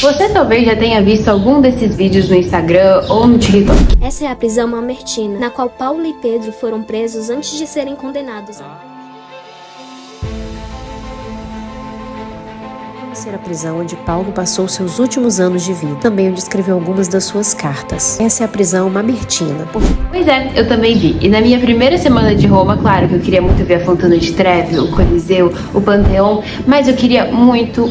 Você talvez já tenha visto algum desses vídeos no Instagram ou no TikTok. Essa é a prisão Mamertina, na qual Paulo e Pedro foram presos antes de serem condenados. Essa era a prisão onde Paulo passou seus últimos anos de vida, também onde escreveu algumas das suas cartas. Essa é a prisão Mamertina. Pois é, eu também vi. E na minha primeira semana de Roma, claro que eu queria muito ver a Fontana de Trevi, o Coliseu, o Panteão, mas eu queria muito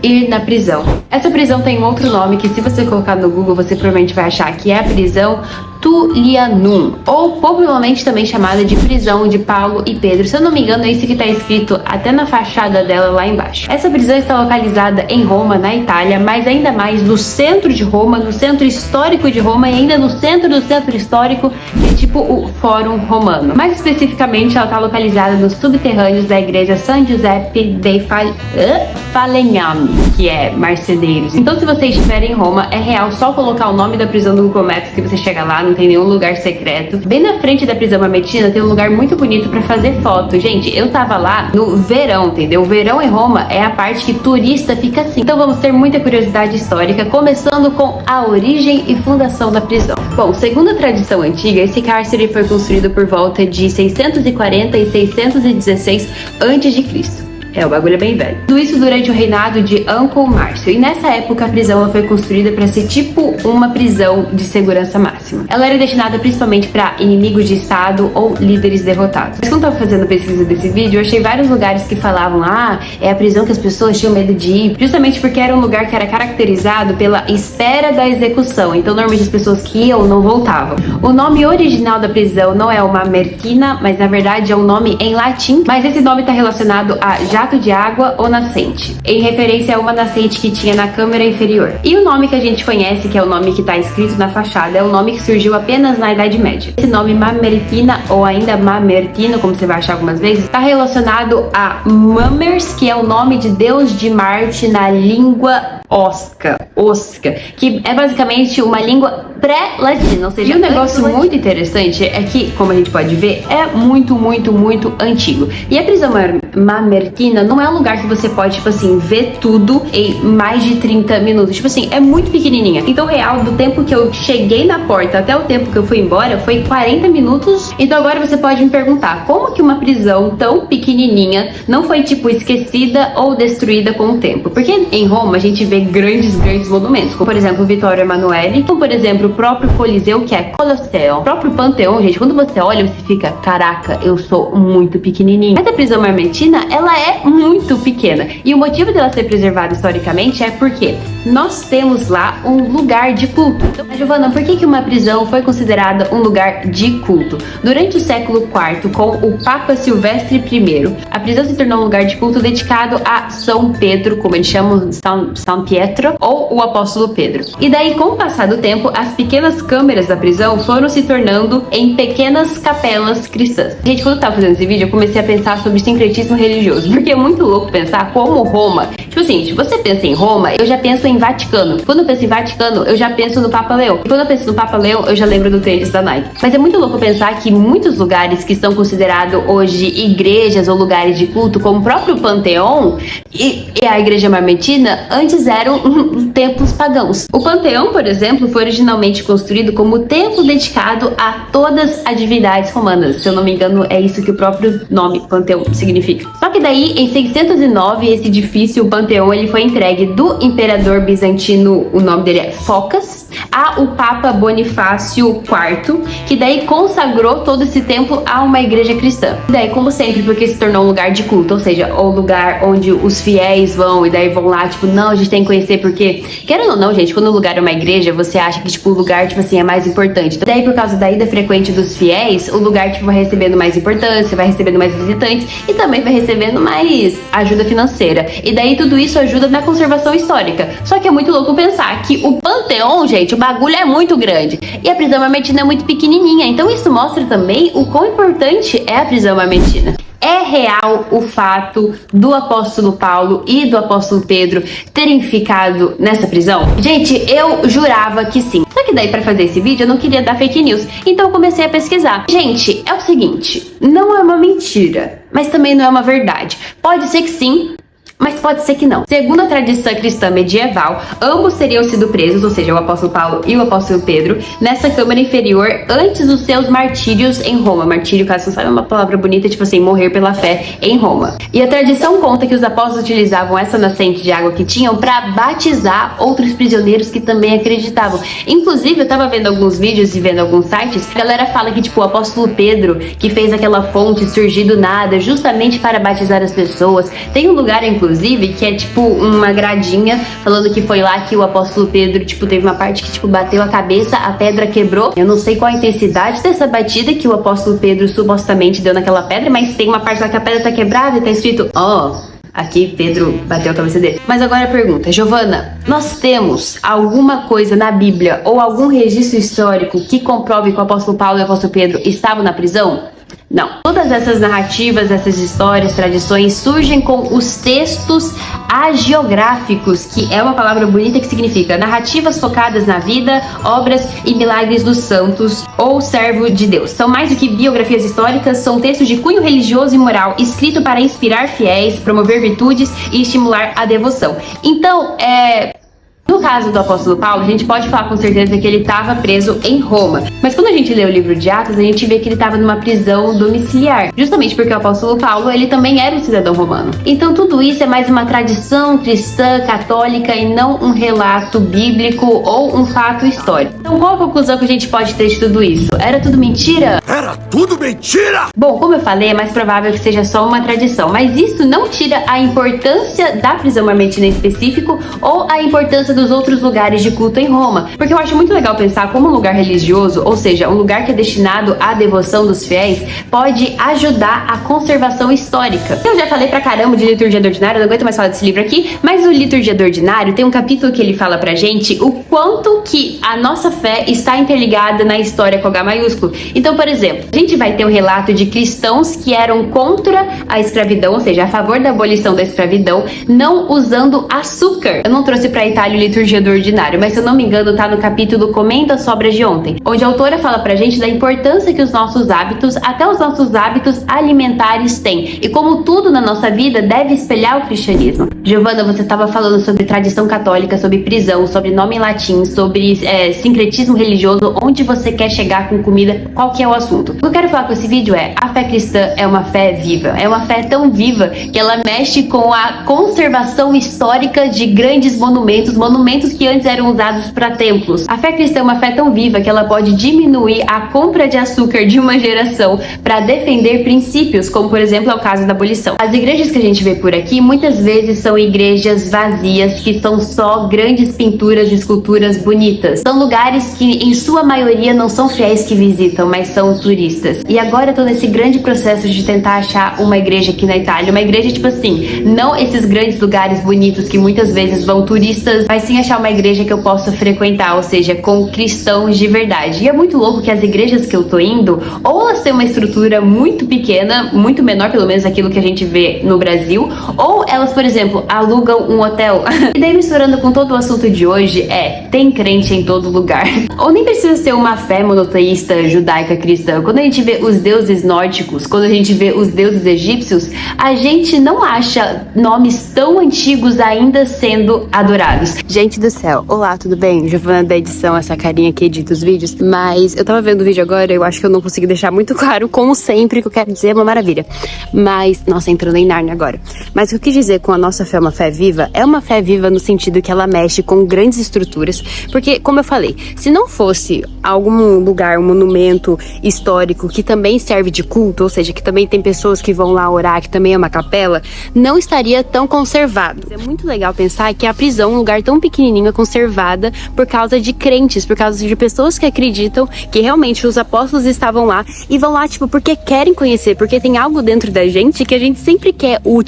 ir na prisão. Essa prisão tem um outro nome que, se você colocar no Google, você provavelmente vai achar que é a prisão Tullianum, ou popularmente também chamada de prisão de Paulo e Pedro. Se eu não me engano, é isso que está escrito até na fachada dela lá embaixo. Essa prisão está localizada em Roma, na Itália, mas ainda mais no centro de Roma, no centro histórico de Roma, e ainda no centro do centro histórico, que é tipo o Fórum Romano. Mais especificamente, ela está localizada nos subterrâneos da igreja San Giuseppe dei Falegnami, que é Marcedeiros. Então, se você estiver em Roma, é real só colocar o nome da prisão no Google Maps que você chega lá, não tem nenhum lugar secreto. Bem na frente da prisão Mamertina tem um lugar muito bonito pra fazer foto. Gente, eu tava lá no verão, entendeu? O verão em Roma é a parte que turista fica assim. Então vamos ter muita curiosidade histórica, começando com a origem e fundação da prisão. Bom, segundo a tradição antiga, esse cárcere foi construído por volta de 640 e 616 a.C. O bagulho é bem velho. Tudo isso durante o reinado de Âncon Márcio. E nessa época a prisão ela foi construída para ser tipo uma prisão de segurança máxima. Ela era destinada principalmente para inimigos de estado ou líderes derrotados. Mas quando eu tava fazendo a pesquisa desse vídeo, eu achei vários lugares que falavam é a prisão que as pessoas tinham medo de ir, justamente porque era um lugar que era caracterizado pela espera da execução. Então normalmente as pessoas que iam não voltavam. O nome original da prisão não é uma Mamertina, mas na verdade é um nome em latim, mas esse nome está relacionado a jato de água ou nascente, em referência a uma nascente que tinha na câmara inferior. E o nome que a gente conhece, que é o nome que está escrito na fachada, é um nome que surgiu apenas na Idade Média. Esse nome Mamertina, ou ainda Mamertino, como você vai achar algumas vezes, está relacionado a Mamers, que é o nome de deus de Marte na língua osca, que é basicamente uma língua pré-latina, ou seja, um negócio muito interessante é que, como a gente pode ver, é muito antigo. E a prisão Mamertina não é um lugar que você pode, tipo assim, ver tudo em mais de 30 minutos. Tipo assim, é muito pequenininha. Então, real, do tempo que eu cheguei na porta até o tempo que eu fui embora, foi 40 minutos. Então, agora você pode me perguntar, como que uma prisão tão pequenininha não foi, tipo, esquecida ou destruída com o tempo? Porque em Roma, a gente vê grandes monumentos, como, por exemplo, o Vittorio Emanuele, como, por exemplo, o próprio Coliseu, que é Colosseum. O próprio Panteão, gente, quando você olha, você fica, caraca, eu sou muito pequenininho. Mas a prisão Mamertina, ela é muito pequena. E o motivo dela ser preservada historicamente é porque nós temos lá um lugar de culto. Então, Giovana, por que uma prisão foi considerada um lugar de culto? Durante o século IV, com o Papa Silvestre I, a prisão se tornou um lugar de culto dedicado a São Pedro, como eles chamam, São Pietro, ou o apóstolo Pedro. E daí, com o passar do tempo, as pequenas câmeras da prisão foram se tornando em pequenas capelas cristãs. Gente, quando eu tava fazendo esse vídeo, eu comecei a pensar sobre sincretismo religioso, porque é muito louco pensar como Roma, tipo assim, se você pensa em Roma, eu já penso em Vaticano. Quando eu penso em Vaticano, eu já penso no Papa Leão. E quando eu penso no Papa Leão, eu já lembro do tênis da Nike. Mas é muito louco pensar que muitos lugares que são considerados hoje igrejas ou lugares de culto, como o próprio Panteão e a Igreja Mamertina, antes eram templos pagãos. O Panteão, por exemplo, foi originalmente construído como templo dedicado a todas as divindades romanas. Se eu não me engano, é isso que o próprio nome Panteão significa. Só que daí, em 609, esse edifício, o Panteão, ele foi entregue do imperador bizantino, o nome dele é Focas, ao Papa Bonifácio IV, que daí consagrou todo esse templo a uma igreja cristã. E daí, como sempre, porque se tornou um lugar de culto, ou seja, o lugar onde os fiéis vão, e daí vão lá, tipo, não, a gente tem que conhecer porque, querendo ou não, gente, quando o lugar é uma igreja, você acha que, tipo, o lugar, tipo assim, é mais importante. Então, daí, por causa da ida frequente dos fiéis, o lugar, tipo, vai recebendo mais importância, vai recebendo mais visitantes e também vai recebendo mais ajuda financeira. E daí, tudo isso ajuda na conservação histórica. Só que é muito louco pensar que o Panteão, gente, o bagulho é muito grande. E a prisão Mamertina é muito pequenininha. Então, isso mostra também o quão importante é a prisão Mamertina. É real o fato do apóstolo Paulo e do apóstolo Pedro terem ficado nessa prisão? Gente, eu jurava que sim. Só que daí, pra fazer esse vídeo, eu não queria dar fake news. Então eu comecei a pesquisar. Gente, é o seguinte, não é uma mentira, mas também não é uma verdade. Pode ser que sim, Mas pode ser que não. Segundo a tradição cristã medieval, ambos teriam sido presos, ou seja, o apóstolo Paulo e o apóstolo Pedro, nessa câmara inferior antes dos seus martírios em Roma. Martírio, caso não saiba, é uma palavra bonita, tipo assim, morrer pela fé em Roma. E a tradição conta que os apóstolos utilizavam essa nascente de água que tinham para batizar outros prisioneiros que também acreditavam. Inclusive, eu tava vendo alguns vídeos e vendo alguns sites, a galera fala que, tipo, o apóstolo Pedro, que fez aquela fonte surgir do nada, justamente para batizar as pessoas. Tem um lugar, inclusive, que é, tipo, uma gradinha, falando que foi lá que o apóstolo Pedro, tipo, teve uma parte que, tipo, bateu a cabeça, a pedra quebrou. Eu não sei qual a intensidade dessa batida que o apóstolo Pedro supostamente deu naquela pedra, mas tem uma parte lá que a pedra tá quebrada e tá escrito, aqui Pedro bateu a cabeça dele. Mas agora a pergunta, Giovana, nós temos alguma coisa na Bíblia ou algum registro histórico que comprove que o apóstolo Paulo e o apóstolo Pedro estavam na prisão? Não. Todas essas narrativas, essas histórias, tradições surgem com os textos hagiográficos, que é uma palavra bonita que significa narrativas focadas na vida, obras e milagres dos santos ou servo de Deus. São mais do que biografias históricas, são textos de cunho religioso e moral, escrito para inspirar fiéis, promover virtudes e estimular a devoção. Então, no caso do apóstolo Paulo, a gente pode falar com certeza que ele estava preso em Roma. Mas quando a gente lê o livro de Atos, a gente vê que ele estava numa prisão domiciliar. Justamente porque o apóstolo Paulo, ele também era um cidadão romano. Então tudo isso é mais uma tradição cristã, católica e não um relato bíblico ou um fato histórico. Então qual a conclusão que a gente pode ter de tudo isso? Era tudo mentira? Era tudo mentira! Bom, como eu falei, é mais provável que seja só uma tradição. Mas isso não tira a importância da prisão mamertina em específico ou a importância dos outros lugares de culto em Roma, porque eu acho muito legal pensar como um lugar religioso, ou seja, um lugar que é destinado à devoção dos fiéis, pode ajudar a conservação histórica. Eu já falei pra caramba de liturgia do ordinário, eu não aguento mais falar desse livro aqui, mas o liturgia do ordinário tem um capítulo que ele fala pra gente o quanto que a nossa fé está interligada na história com H maiúsculo. Então, por exemplo, a gente vai ter um relato de cristãos que eram contra a escravidão, ou seja, a favor da abolição da escravidão, não usando açúcar. Eu não trouxe pra Itália o liturgia do ordinário, mas se eu não me engano tá no capítulo Comenta as Sobras de Ontem, onde a autora fala pra gente da importância que os nossos hábitos, até os nossos hábitos alimentares têm, e como tudo na nossa vida deve espelhar o cristianismo. Giovana, você estava falando sobre tradição católica, sobre prisão, sobre nome em latim, sobre sincretismo religioso, onde você quer chegar com comida, qual que é o assunto? O que eu quero falar com esse vídeo é, a fé cristã é uma fé viva, é uma fé tão viva que ela mexe com a conservação histórica de grandes monumentos que antes eram usados para templos. A fé cristã é uma fé tão viva que ela pode diminuir a compra de açúcar de uma geração para defender princípios, como por exemplo é o caso da abolição. As igrejas que a gente vê por aqui muitas vezes são igrejas vazias, que são só grandes pinturas e esculturas bonitas. São lugares que em sua maioria não são fiéis que visitam, mas são turistas. E agora eu tô nesse grande processo de tentar achar uma igreja aqui na Itália, uma igreja tipo assim, não esses grandes lugares bonitos que muitas vezes vão turistas, mas sim achar uma igreja que eu possa frequentar, ou seja, com cristãos de verdade. E é muito louco que as igrejas que eu tô indo, ou elas têm uma estrutura muito pequena, muito menor pelo menos aquilo que a gente vê no Brasil, ou elas, por exemplo, alugam um hotel. E daí misturando com todo o assunto de hoje, tem crente em todo lugar. Ou nem precisa ser uma fé monoteísta judaica cristã. Quando a gente vê os deuses nórdicos, quando a gente vê os deuses egípcios, a gente não acha nomes tão antigos ainda sendo adorados. Gente do céu, olá, tudo bem? Giovana da edição, essa carinha que edita os vídeos, mas eu tava vendo o vídeo agora, eu acho que eu não consegui deixar muito claro, como sempre, que eu quero dizer é uma maravilha. Mas, nossa, entrando em Nárnia agora. Mas o que eu quis dizer com a nossa fé é uma fé viva, é uma fé viva no sentido que ela mexe com grandes estruturas, porque, como eu falei, se não fosse algum lugar, um monumento histórico que também serve de culto, ou seja, que também tem pessoas que vão lá orar, que também é uma capela, não estaria tão conservado. É muito legal pensar que a prisão, um lugar tão pequenininho, é conservada por causa de crentes, por causa de pessoas que acreditam que realmente os apóstolos estavam lá e vão lá, tipo, porque querem conhecer, porque tem algo dentro da gente que a gente sempre quer o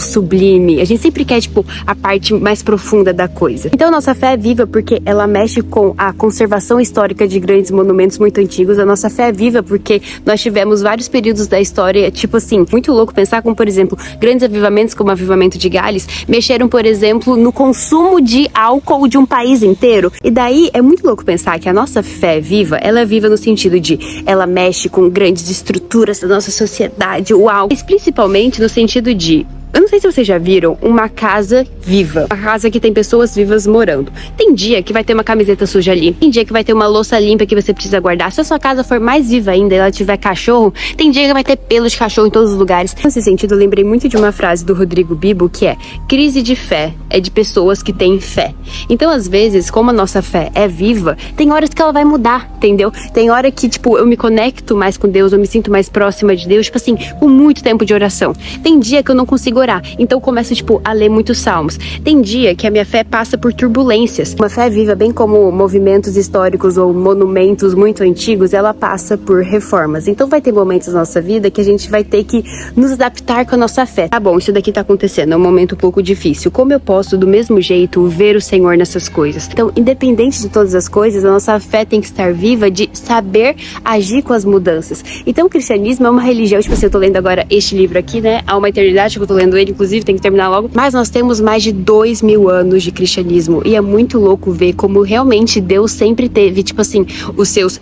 sublime, a gente sempre quer, tipo, a parte mais profunda da coisa. Então, nossa fé é viva porque ela mexe com a conservação histórica de grandes monumentos muito antigos. A nossa fé é viva porque nós tivemos vários períodos da história, tipo assim, muito louco pensar como, por exemplo, grandes avivamentos como o avivamento de Gales, mexeram, por exemplo, no consumo de álcool de um país inteiro. E daí é muito louco pensar que a nossa fé é viva, ela é viva no sentido de ela mexe com grandes estruturas da nossa sociedade, uau, mas principalmente no sentido de Eu não sei se vocês já viram uma casa viva. Uma casa que tem pessoas vivas morando. Tem dia que vai ter uma camiseta suja ali. Tem dia que vai ter uma louça limpa que você precisa guardar. Se a sua casa for mais viva ainda e ela tiver cachorro, tem dia que vai ter pelo de cachorro em todos os lugares. Nesse sentido, eu lembrei muito de uma frase do Rodrigo Bibo, que é: crise de fé é de pessoas que têm fé. Então, às vezes, como a nossa fé é viva, tem horas que ela vai mudar, entendeu? Tem hora que, tipo, eu me conecto mais com Deus, eu me sinto mais próxima de Deus, tipo assim, com muito tempo de oração. Tem dia que eu não consigo orar, então eu começo, tipo, a ler muitos salmos. Tem dia que a minha fé passa por turbulências. Uma fé viva, bem como movimentos históricos ou monumentos muito antigos, ela passa por reformas. Então vai ter momentos na nossa vida que a gente vai ter que nos adaptar com a nossa fé. Tá bom, isso daqui tá acontecendo, é um momento um pouco difícil. Como eu posso, do mesmo jeito, ver o Senhor nessas coisas? Então, independente de todas as coisas, a nossa fé tem que estar viva de saber agir com as mudanças. Então, o cristianismo é uma religião, tipo assim, eu tô lendo agora este livro aqui, né? Há uma eternidade que eu tô lendo ele, inclusive, tem que terminar logo. Mas nós temos mais de 2000 anos de cristianismo. E é muito louco ver como realmente Deus sempre teve, tipo assim, os seus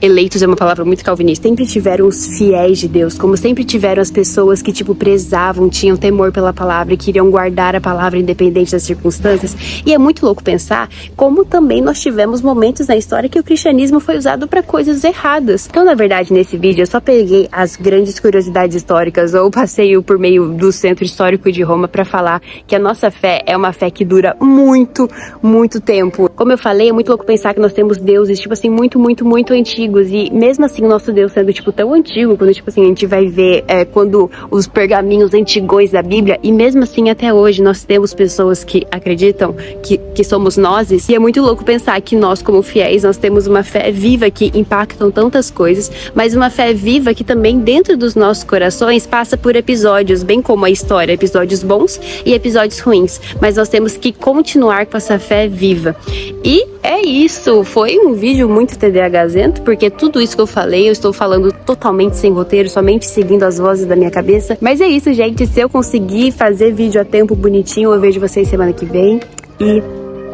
eleitos, é uma palavra muito calvinista, sempre tiveram os fiéis de Deus, como sempre tiveram as pessoas que, tipo, prezavam, tinham temor pela palavra e queriam guardar a palavra independente das circunstâncias. E é muito louco pensar como também nós tivemos momentos na história que o cristianismo foi usado para coisas erradas. Então, na verdade, nesse vídeo eu só peguei as grandes curiosidades históricas ou passeio por meio do centro histórico de Roma para falar que a nossa fé é uma fé que dura muito, muito tempo. Como eu falei, é muito louco pensar que nós temos deuses, tipo assim, muito, muito, muito antigos. E mesmo assim, o nosso Deus sendo, tipo, tão antigo, quando, tipo assim, a gente vai ver quando os pergaminhos antigos da Bíblia, e mesmo assim, até hoje, nós temos pessoas que acreditam que somos nozes. E é muito louco pensar que nós, como fiéis, nós temos uma fé viva que impactam tantas coisas, mas uma fé viva que também, dentro dos nossos corações, passa por episódios, bem como a história, episódios bons e episódios ruins. Mas nós temos que continuar com essa fé viva. E é isso, foi um vídeo muito TDAHzento, porque tudo isso que eu falei, eu estou falando totalmente sem roteiro, somente seguindo as vozes da minha cabeça. Mas é isso, gente, se eu conseguir fazer vídeo a tempo bonitinho, eu vejo vocês semana que vem. E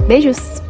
beijos!